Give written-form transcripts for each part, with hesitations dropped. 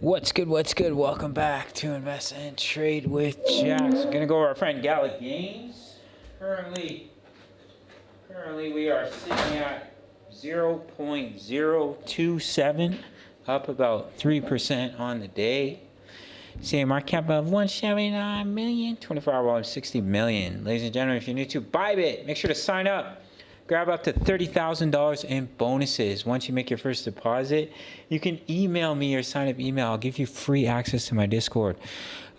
What's good? What's good? Welcome back to Invest and Trade with Jax. We're gonna go over our friend Gala gains. Currently we are sitting at 0.027, up about 3% on the day. See a market cap of 179 million, 24-hour volume 60 million. Ladies and gentlemen, if you're new to Bybit, make sure to sign up. Grab up to $30,000 in bonuses. Once you make your first deposit, you can email me or sign up email. I'll give you free access to my Discord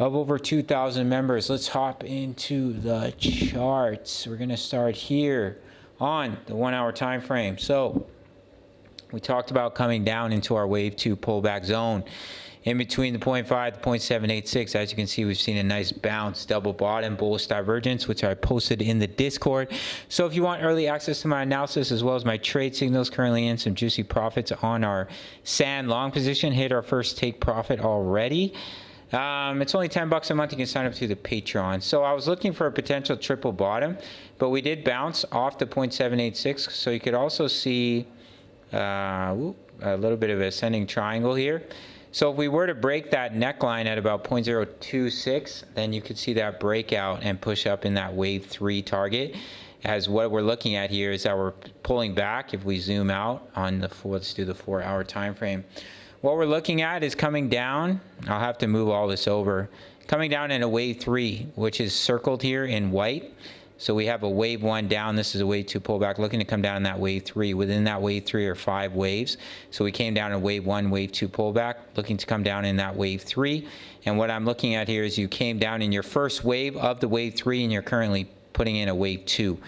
of over 2,000 members. Let's hop into the charts. We're going to start here on the 1 hour time frame. So we talked about coming down into our wave 2 pullback zone. In between the 0.5 to 0.786, as you can see, we've seen a nice bounce, double bottom, bullish divergence, which I posted in the Discord. So if you want early access to my analysis as well as my trade signals, currently in some juicy profits on our sand long position, hit our first take profit already. It's only $10 a month. You can sign up to the Patreon. So I was looking for a potential triple bottom, but we did bounce off the 0.786. So you could also see a little bit of an ascending triangle here. So if we were to break that neckline at about 0.026, then you could see that breakout and push up in that wave 3 target. As what we're looking at here is that we're pulling back. If we zoom out on the let's do the 4 hour time frame. What we're looking at is coming down. I'll have to move all this over. Coming down in a wave 3, which is circled here in white. So we have a wave 1 down. This is a wave 2 pullback, looking to come down in that wave 3. Within that wave 3 are 5 waves. So we came down in wave 1, wave 2 pullback, looking to come down in that wave 3. And what I'm looking at here is you came down in your first wave of the wave 3, and you're currently putting in a wave 2.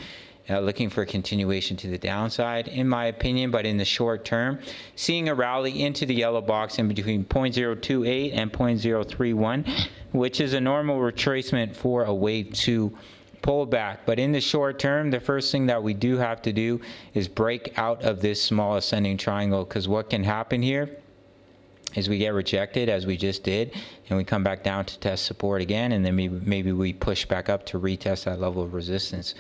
Looking for a continuation to the downside, in my opinion, but in the short term, seeing a rally into the yellow box in between 0.028 and 0.031, which is a normal retracement for a wave 2 pullback. But in the short term, the first thing that we do have to do is break out of this small ascending triangle, because what can happen here is we get rejected, as we just did, and we come back down to test support again, and then maybe we push back up to retest that level of resistance.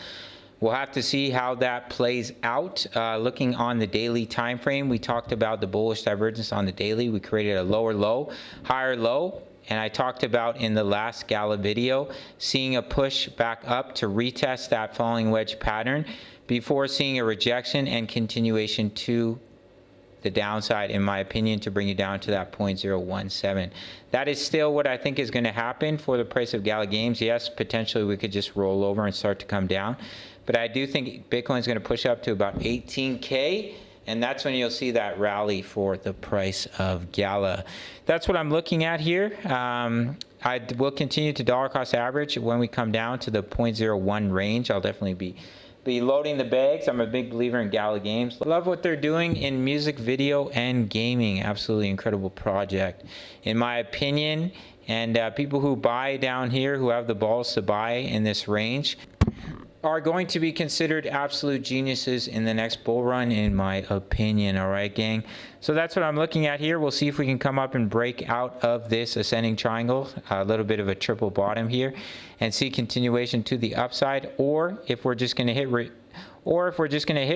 We'll have to see how that plays out. Looking on the daily time frame, we talked about the bullish divergence on the daily. We created a lower low, higher low, and I talked about in the last Gala video, seeing a push back up to retest that falling wedge pattern before seeing a rejection and continuation to the downside, in my opinion, to bring you down to that 0.017. That is still what I think is going to happen for the price of Gala games. Yes, potentially we could just roll over and start to come down. But I do think Bitcoin is going to push up to about 18K, and that's when you'll see that rally for the price of Gala. That's what I'm looking at here. I will continue to dollar cost average when we come down to the 0.01 range. I'll definitely be loading the bags. I'm a big believer in Gala games. Love what they're doing in music, video, and gaming. Absolutely incredible project, in my opinion. And people who buy down here, who have the balls to buy in this range, are going to be considered absolute geniuses in the next bull run, in my opinion. All right, gang. So that's what I'm looking at here. We'll see if we can come up and break out of this ascending triangle, a little bit of a triple bottom here, and see continuation to the upside, or if we're just going to hit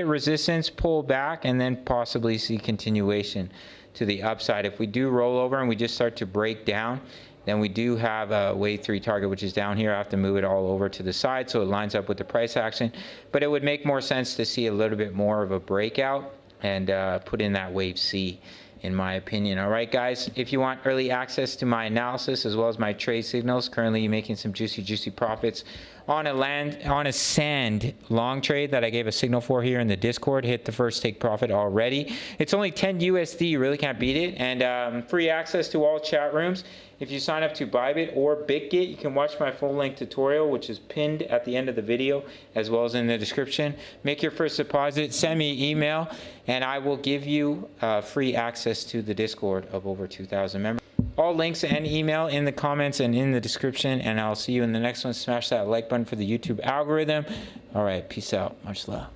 resistance, pull back, and then possibly see continuation to the upside. If we do roll over and we just start to break down, then we do have a wave 3 target, which is down here. I have to move it all over to the side so it lines up with the price action. But it would make more sense to see a little bit more of a breakout and put in that wave C, in my opinion. All right, guys, if you want early access to my analysis as well as my trade signals, currently making some juicy profits on a sand long trade that I gave a signal for here in the Discord. Hit the first take profit already. It's only 10 USD. You really can't beat it. And free access to all chat rooms. If you sign up to Bybit or BitGet, you can watch my full-length tutorial, which is pinned at the end of the video, as well as in the description. Make your first deposit, send me an email, and I will give you free access to the Discord of over 2,000 members. All links and email in the comments and in the description, and I'll see you in the next one. Smash that like button for the YouTube algorithm. All right, peace out. Much love.